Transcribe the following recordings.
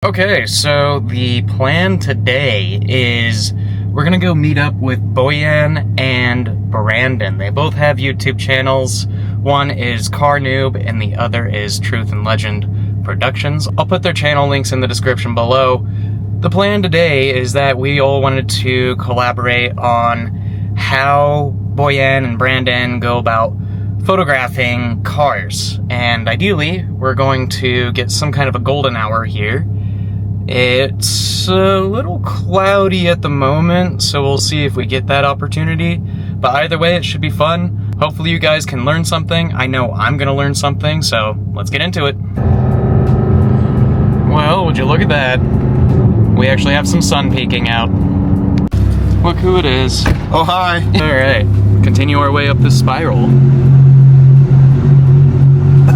Okay, so the plan today is we're gonna go meet up with Bojan and Brandon. They both have YouTube channels. One is Car Noob and the other is Truth and Legend Productions. I'll put their channel links in the description below. The plan today is that we all wanted to collaborate on how Bojan and Brandon go about photographing cars. And ideally, we're going to get some kind of a golden hour here. It's a little cloudy at the moment, so we'll see if we get that opportunity. But either way, it should be fun. Hopefully you guys can learn something. I know I'm gonna learn something, so let's get into it. Well, would you look at that? We actually have some sun peeking out. Look who it is. Oh, hi. Alright, continue our way up this spiral.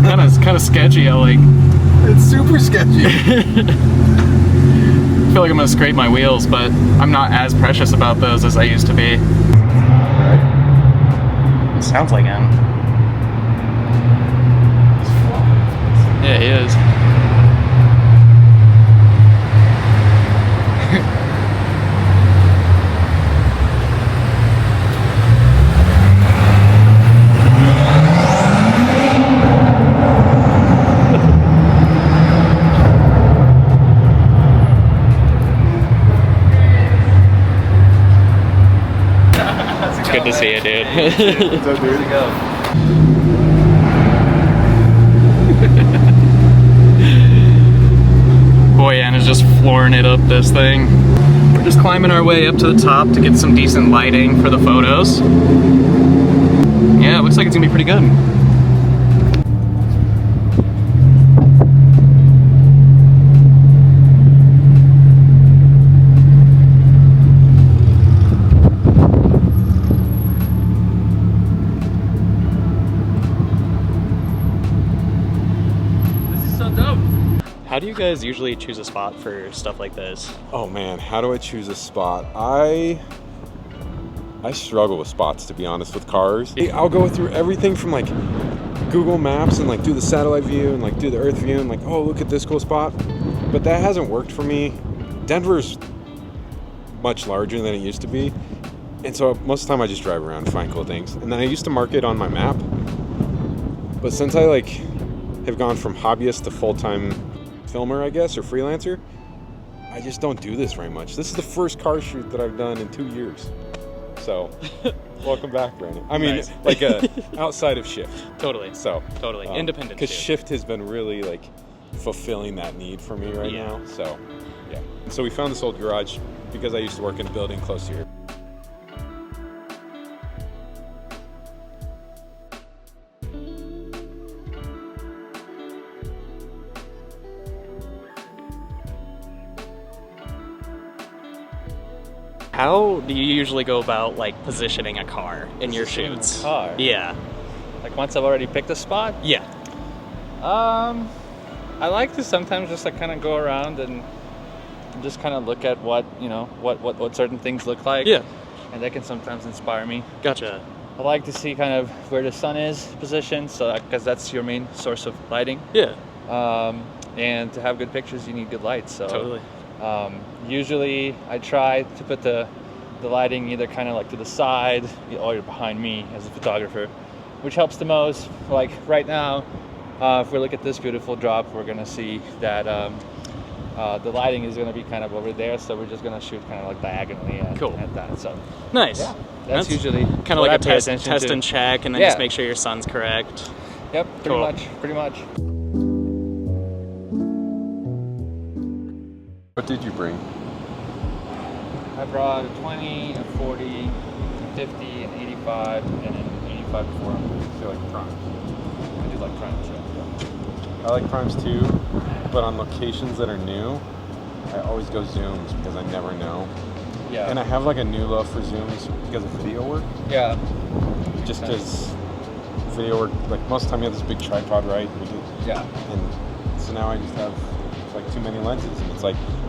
Kinda sketchy, It's super sketchy. I feel like I'm gonna scrape my wheels, but I'm not as precious about those as I used to be. It sounds like him. Yeah, he is. Good to see you, dude. What's up, dude? Bojan is just flooring it up this thing. We're just climbing our way up to the top to get some decent lighting for the photos. Yeah, it looks like it's gonna be pretty good. How do you guys usually choose a spot for stuff like this? Oh man, how do I choose a spot? I struggle with spots, to be honest, with cars. I'll go through everything from like Google Maps and like do the satellite view and like do the Earth view and like, oh, look at this cool spot. But that hasn't worked for me. Denver's much larger than it used to be. And so most of the time I just drive around and find cool things. And then I used to mark it on my map. But since I have gone from hobbyist to full-time filmer, I guess, or freelancer, I just don't do this very much. This is the first car shoot that I've done in 2 years. So, welcome back, Brandon. I mean, nice. Outside of Shift. Totally. So, totally. Independent. Because Shift has been really fulfilling that need for me right now. So, yeah. So we found this old garage because I used to work in a building close to here. How do you usually go about positioning a car in your shoots? Car? Yeah. Like once I've already picked a spot? Yeah. I like to sometimes just kind of go around and just kind of look at what certain things look like. Yeah. And that can sometimes inspire me. Gotcha. I like to see kind of where the sun is positioned, so because that's your main source of lighting. Yeah. And to have good pictures, you need good light. So totally. Usually I try to put the lighting either kind of to the side or behind me as a photographer, which helps the most. Like right now, if we look at this beautiful drop, we're gonna see that the lighting is gonna be kind of over there, so we're just gonna shoot kind of diagonally at that. So nice. Yeah, that's usually kind of like a test and check, and then just make sure your sun's correct. Yep, pretty much. What did you bring? I brought a 20, a 40, a 50, an 85, and an 85 before. So primes. I do like primes, yeah. I like primes too, but on locations that are new, I always go zooms because I never know. Yeah. And I have a new love for zooms because of video work. Yeah. Just because video work, most of the time you have this big tripod, right? Yeah. And so now I just have too many lenses, and it's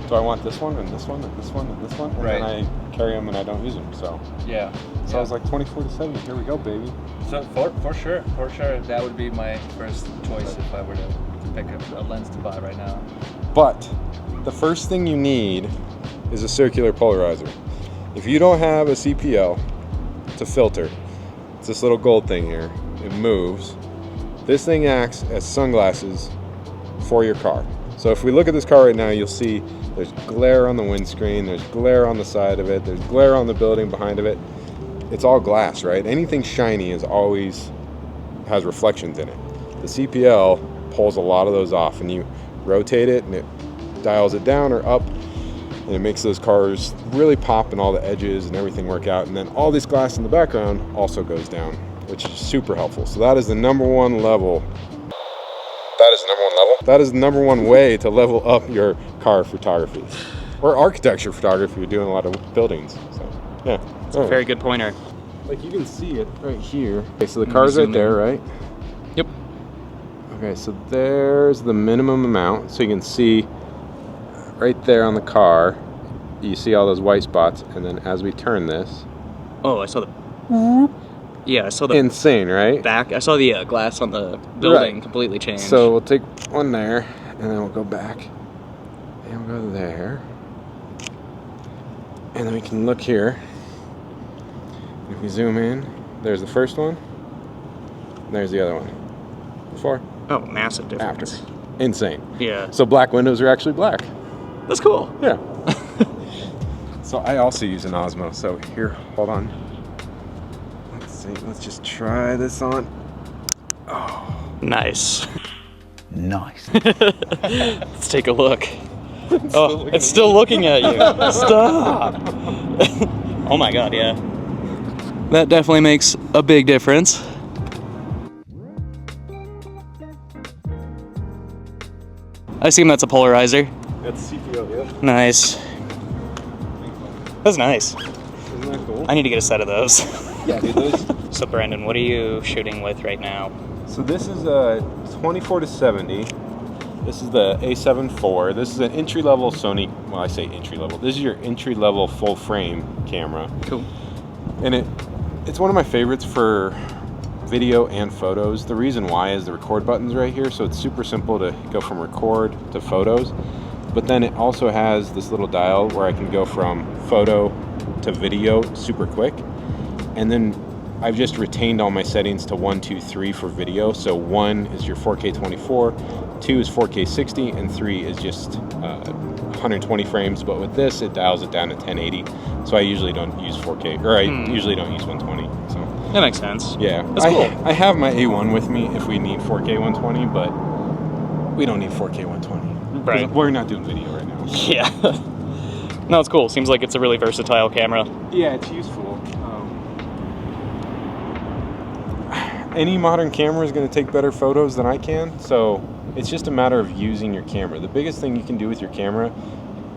do I want this one and this one and this one and this one? And then I carry them and I don't use them. So yeah. So I was 24 to 70. Here we go, baby. So for sure, that would be my first choice if I were to pick a lens to buy right now. But the first thing you need is a circular polarizer. If you don't have a CPL to filter, it's this little gold thing here. It moves. This thing acts as sunglasses for your car. So if we look at this car right now, you'll see there's glare on the windscreen, there's glare on the side of it, there's glare on the building behind of it. It's all glass, right? Anything shiny is always has reflections in it. The CPL pulls a lot of those off, and you rotate it and it dials it down or up, and it makes those cars really pop and all the edges and everything work out. And then all this glass in the background also goes down, which is super helpful. So that is the number one level. That is the number one way to level up your car photography or architecture photography if you're doing a lot of buildings. So yeah, It's a very good pointer. like you can see it right here. Okay, so the car's right there, right? Yep. Okay, so there's the minimum amount. So you can see right there on the car, you see all those white spots, and then as we turn this, Oh, I saw the. Yeah, I saw the insane, right? back. I saw the glass on the building Right. completely change. So we'll take one there, and then we'll go back, and we'll go there, and then we can look here. If we zoom in, there's the first one, and there's the other one. Before, Oh, massive after. difference. Insane. Yeah. So black windows are actually black. That's cool. Yeah. So I also use an Osmo. So here, hold on. Let's see. Let's just try this on. Nice. Nice. Let's take a look. Oh, it's still looking at you. Stop. Oh my god, yeah. That definitely makes a big difference. I assume that's a polarizer. That's CPO, yeah. Nice. That's nice. Isn't that cool? I need to get a set of those. Yeah, dude. Those. So Brandon, what are you shooting with right now? So this is a 24-70. This is the A7 IV. This is an entry-level Sony. Well, I say entry-level. This is your entry-level full-frame camera. Cool. And it's one of my favorites for video and photos. The reason why is the record button's right here, so it's super simple to go from record to photos. But then it also has this little dial where I can go from photo to video super quick. And then I've just retained all my settings to 1, 2, 3 for video. So 1 is your 4K 24, 2 is 4K 60, and 3 is just 120 frames. But with this, it dials it down to 1080. So I usually don't use 4K, or I usually don't use 120. So That makes sense. yeah, That's cool. I have my A1 with me if we need 4K 120, but we don't need 4K 120. 'Cause Right. We're not doing video right now. Yeah. No, it's cool. Seems like it's a really versatile camera. Yeah, it's useful. Any modern camera is going to take better photos than I can, so it's just a matter of using your camera. The biggest thing you can do with your camera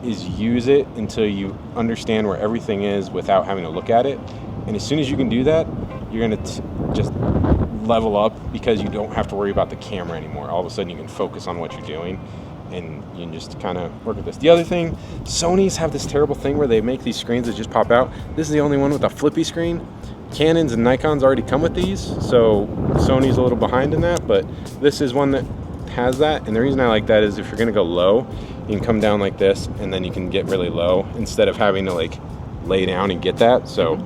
is use it until you understand where everything is without having to look at it. And as soon as you can do that, you're going to just level up because you don't have to worry about the camera anymore. All of a sudden you can focus on what you're doing and you can just kind of work with this. The other thing, Sonys have this terrible thing where they make these screens that just pop out. This is the only one with a flippy screen. Canons and Nikons already come with these, so Sony's a little behind in that, but this is one that has that. And the reason I like that is if you're gonna go low, you can come down like this and then you can get really low instead of having to like lay down and get that. So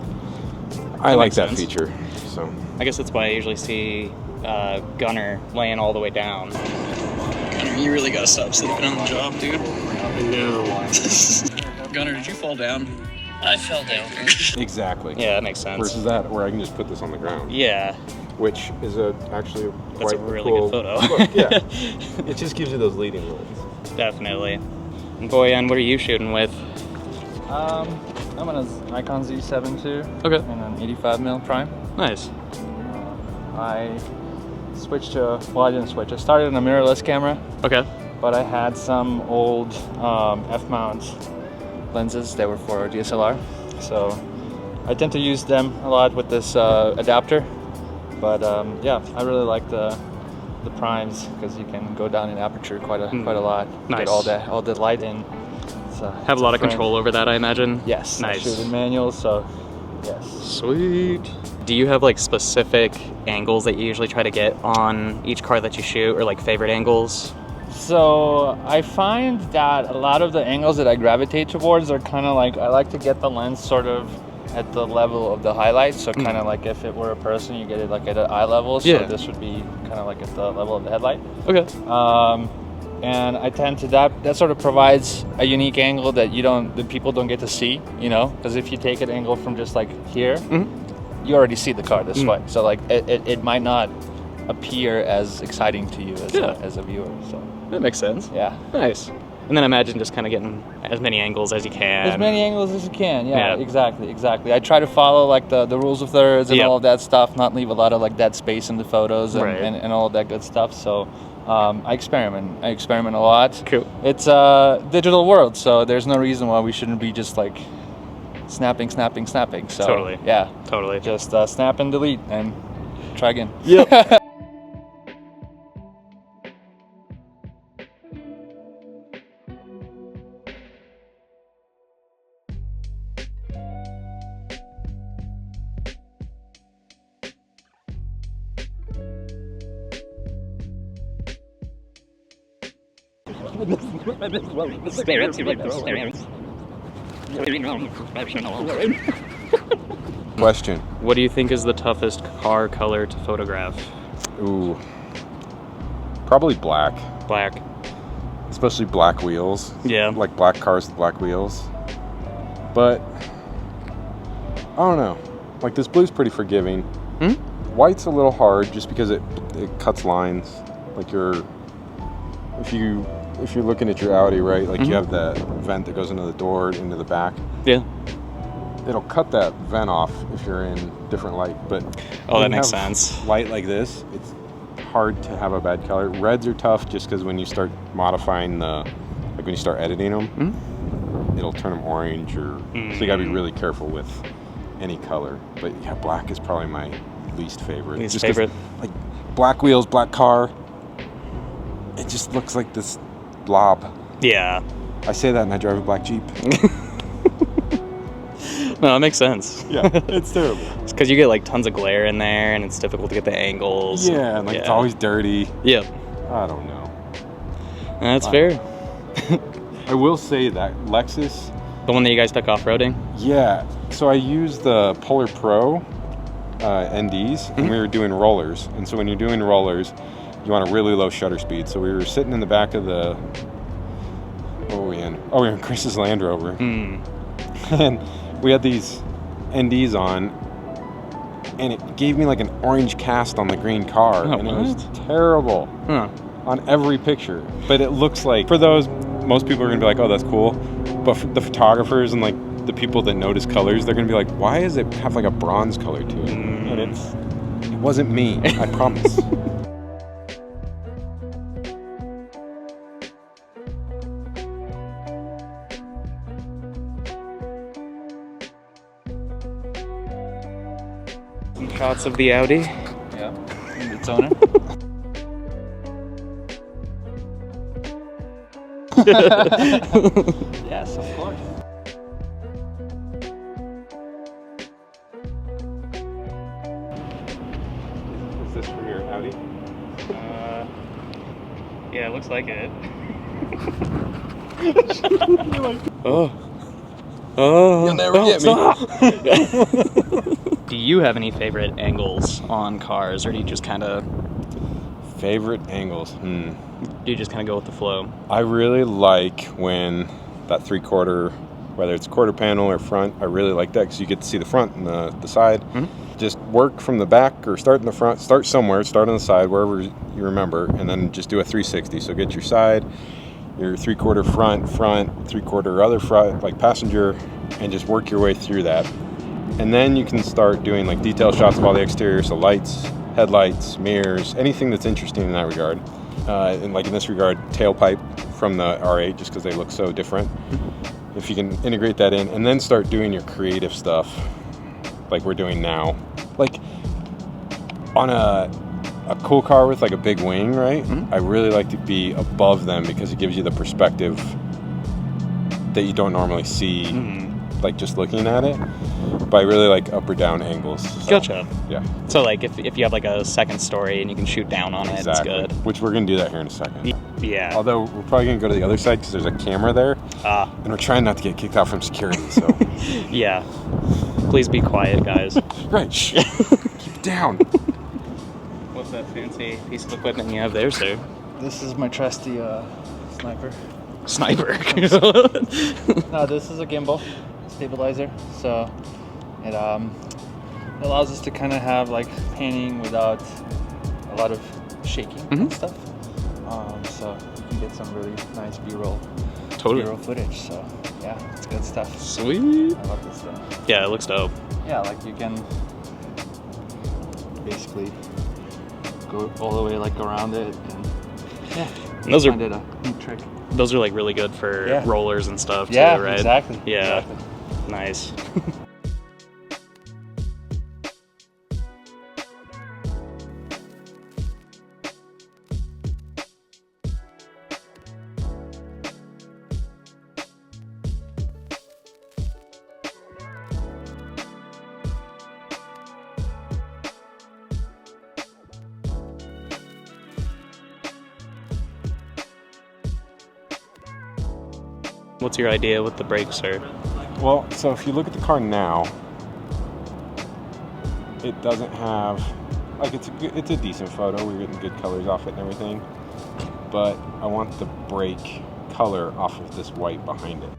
I like makes that sense. feature. So I guess that's why I usually see Gunner laying all the way down. Gunner, you really gotta stop sleeping on the job, dude. Gunner, did you fall down? I fell down. exactly. Yeah, that makes sense. Versus that, where I can just put this on the ground, Yeah, which is actually that's quite a really cool good photo. look. Yeah, it just gives you those leading lines. Definitely. And Bojan, what are you shooting with? I'm on a Nikon Z7 II Okay. and an 85mm prime. Nice. I switched to, well, I didn't switch. I started on a mirrorless camera, Okay. but I had some old F-mount lenses that were for DSLR. So I tend to use them a lot with this adapter. But yeah, I really like the primes because you can go down in aperture quite a lot. Nice. Get all the light in. Have a lot of control over that, I imagine. Yes. Nice. I shoot in manuals, so yes. Sweet. Do you have like specific angles that you usually try to get on each car that you shoot, or like favorite angles? So I find that a lot of the angles that I gravitate towards are kind of like, I like to get the lens sort of at the level of the highlight. So kind of like if it were a person, you get it like at an eye level. So Yeah. this would be kind of like at the level of the headlight. Okay. And I tend to, that sort of provides a unique angle that that people don't get to see, you know, because if you take an angle from just like here, you already see the car this way. So like it might not appear as exciting to you as a viewer. So That makes sense. yeah. Nice. And then imagine just kind of getting as many angles as you can. As many angles as you can, yeah. Yeah. Exactly. I try to follow like the rules of thirds and Yep. all of that stuff, not leave a lot of like dead space in the photos and, Right. and all of that good stuff. So I experiment a lot. Cool. It's a digital world, so there's no reason why we shouldn't be just like snapping. So Totally. yeah, Totally. just snap and delete and try again. Yep. Question. What do you think is the toughest car color to photograph? Ooh. Probably black. Black. Especially black wheels. Yeah. Like black cars with black wheels. But I don't know. Like this blue's pretty forgiving. White's a little hard just because it cuts lines. Like if you're looking at your Audi, right? Like you have that vent that goes into the door, into the back. Yeah. It'll cut that vent off if you're in different light. But Oh, when that you makes have sense. light like this, it's hard to have a bad color. Reds are tough just because when you start modifying when you start editing them, it'll turn them orange so you gotta be really careful with any color. But yeah, black is probably my least favorite. Least Just 'cause, favorite. like black wheels, black car, it just looks like this blob. Yeah. I say that and I drive a black Jeep. No, that makes sense. Yeah, it's terrible. It's because you get like tons of glare in there, and it's difficult to get the angles. Yeah, and like it's always dirty. Yep. I don't know. That's fair. I will say that Lexus, The one that you guys took off-roading? yeah. So I used the Polar Pro NDs, and we were doing rollers. And so when you're doing rollers, you want a really low shutter speed. So we were sitting in the back of the, what were we in? Oh, we were in Chris's Land Rover. And we had these NDs on, and it gave me like an orange cast on the green car. Oh, and it was what? terrible Huh. on every picture. But it looks like, for those, most people are gonna be like, oh, that's cool. But for the photographers and like the people that notice colors, they're gonna be like, why does it have like a bronze color to it? And it wasn't me, I promise. Some shots of the Audi. Yeah, and its owner. Yes, of course. Is this for your Audi? Yeah, it looks like it. Oh. You'll never get me. Do you have any favorite angles on cars, or do you just kind of Favorite angles? do you just kind of go with the flow? I really like when that 3/4, whether it's quarter panel or front, I really like that because you get to see the front and the side. Just work from the back or start in the front, start somewhere, start on the side, wherever you remember, and then just do a 360. So get your side, your 3/4 front, 3/4 other front, like passenger, and just work your way through that. And then you can start doing like detail shots of all the exterior, so lights, headlights, mirrors, anything that's interesting in that regard. And like in this regard, tailpipe from the R8, just because they look so different. If you can integrate that in, and then start doing your creative stuff, like we're doing now. Like on a cool car with like a big wing, right? I really like to be above them because it gives you the perspective that you don't normally see, like just looking at it. But I really like up or down angles. So, Gotcha. Yeah. So like if you have like a second story and you can shoot down on it, it's good. Which we're gonna do that here in a second. Yeah. Although we're probably gonna go to the other side because there's a camera there. And we're trying not to get kicked out from security, so. Yeah. Please be quiet, guys. Right, shh. Keep it down. What's that fancy piece of equipment you have there, sir? This is my trusty sniper. Sniper. No, this is a gimbal stabilizer, so it allows us to kind of have like panning without a lot of shaking and stuff. So you can get some really nice B-roll footage. So yeah, it's good stuff. Sweet. I love this stuff. Yeah, it looks dope. Yeah, like you can basically go all the way like around it, and yeah, And those are find it a neat trick. Those are like really good for rollers and stuff too, Yeah, right? exactly. Yeah. Exactly. Nice. What's your idea with the brakes, sir? Well, so if you look at the car now, it doesn't have, like, it's a decent photo. We're getting good colors off it and everything. But I want the brake color off of this white behind it.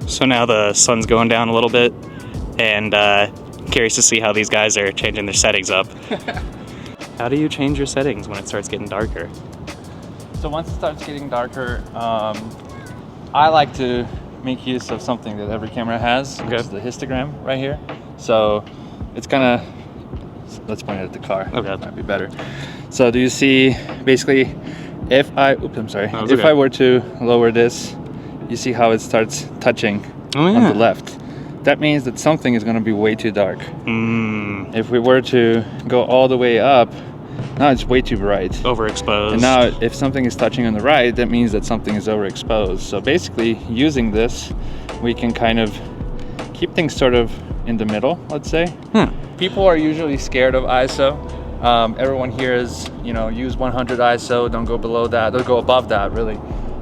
So now the sun's going down a little bit, and curious to see how these guys are changing their settings up. How do you change your settings when it starts getting darker? So once it starts getting darker, I like to make use of something that every camera has, which is the histogram right here. So it's kind of, let's point it at the car. Okay. That might be better. So do you see, basically, if I were to lower this, you see how it starts touching on the left. That means that something is going to be way too dark. If we were to go all the way up, now it's way too bright. Overexposed. And now if something is touching on the right, that means that something is overexposed. So basically, using this, we can kind of keep things sort of in the middle, let's say. People are usually scared of ISO. Everyone here is, use 100 ISO, don't go below that, don't go above that, really.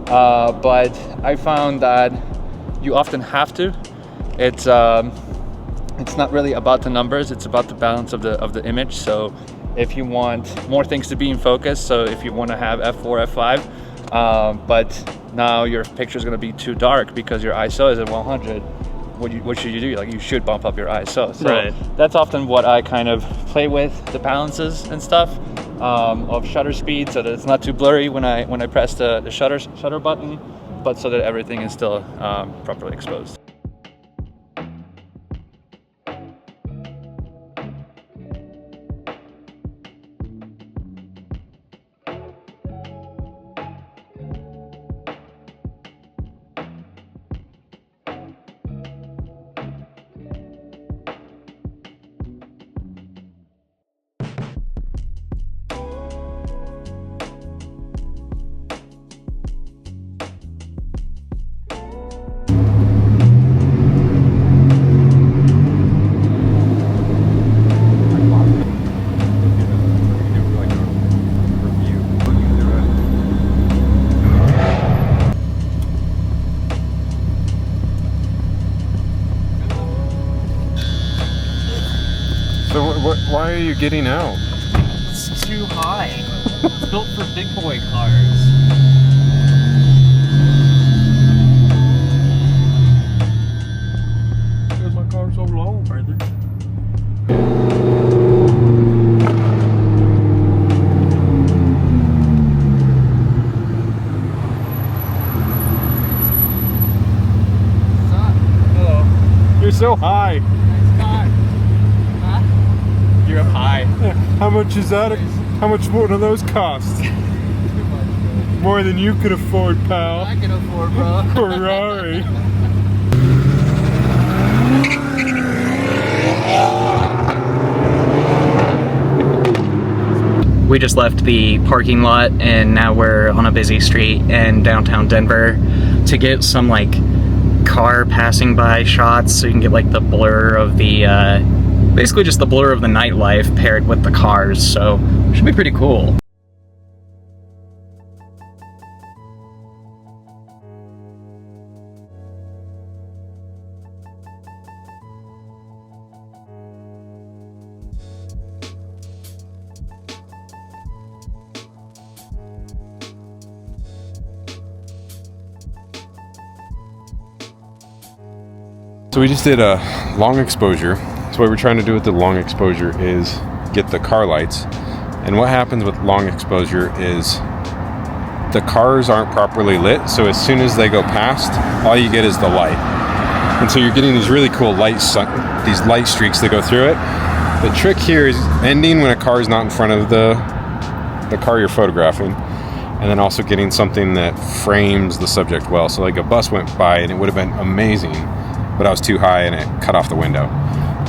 But I found that you often have to. It's not really about the numbers, it's about the balance of the image. So if you want more things to be in focus, so if you want to have f4, f5, but now your picture is going to be too dark because your ISO is at 100, what should you do? Like, you should bump up your ISO. So that's often what I kind of play with, the balances and stuff. Of shutter speed, so that it's not too blurry when I press the shutter button, but so that everything is still properly exposed. So why are you getting out? It's too high. It's built for big boy cars. Because my car's so low, brother. Hello. You're so high. Nice car. Huh? You're up high. How much is that? How much one of those cost? More than you could afford, pal. I can afford, bro. Ferrari. We just left the parking lot and now we're on a busy street in downtown Denver to get some like car passing by shots so you can get like the blur of the basically just the blur of the nightlife paired with the cars, so it should be pretty cool. So we just did a long exposure. So what we're trying to do with the long exposure is get the car lights. And what happens with long exposure is the cars aren't properly lit. So as soon as they go past, all you get is the light. And so you're getting these really cool these light streaks that go through it. The trick here is ending when a car is not in front of the car you're photographing. And then also getting something that frames the subject well. So like a bus went by and it would have been amazing, but I was too high and it cut off the window.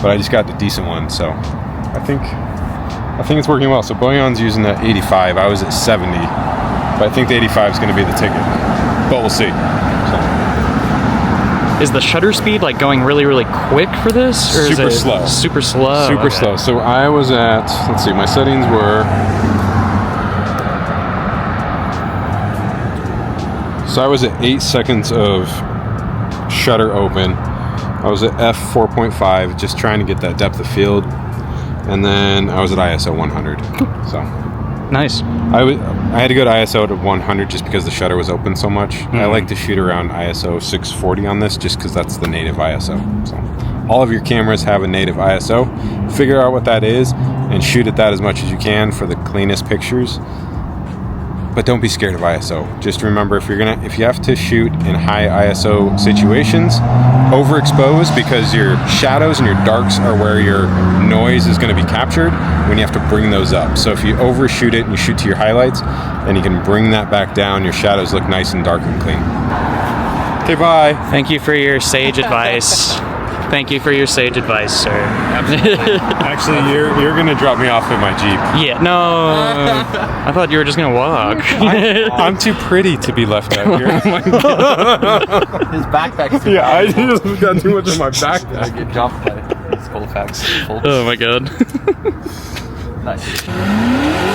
But I just got the decent one, so I think it's working well. So Bojan's using the 85, I was at 70, but I think the 85 is going to be the ticket, but we'll see. So. Is the shutter speed like going really, really quick for this? Or super is it slow. Super slow. Super okay. slow. So I was at, let's see, my settings were, so I was at 8 seconds of shutter open. I was at f4.5, just trying to get that depth of field, and then I was at ISO 100. So nice. I had to go to ISO to 100 just because the shutter was open so much. I like to shoot around ISO 640 on this just because that's the native ISO. So all of your cameras have a native ISO. Figure out what that is and shoot at that as much as you can for the cleanest pictures. But don't be scared of ISO. Just remember, if you have to shoot in high ISO situations, overexpose, because your shadows and your darks are where your noise is going to be captured when you have to bring those up. So if you overshoot it and you shoot to your highlights, then you can bring that back down. Your shadows look nice and dark and clean. Okay, bye. Thank you for your sage advice. Thank you for your sage advice, sir. Actually, you're gonna drop me off in my Jeep. Yeah, no. I thought you were just gonna walk. I'm too pretty to be left out here. Oh my God. His backpack's too Yeah, I just got too much in my backpack. get jumped by his Colfax. Oh my God. Nice.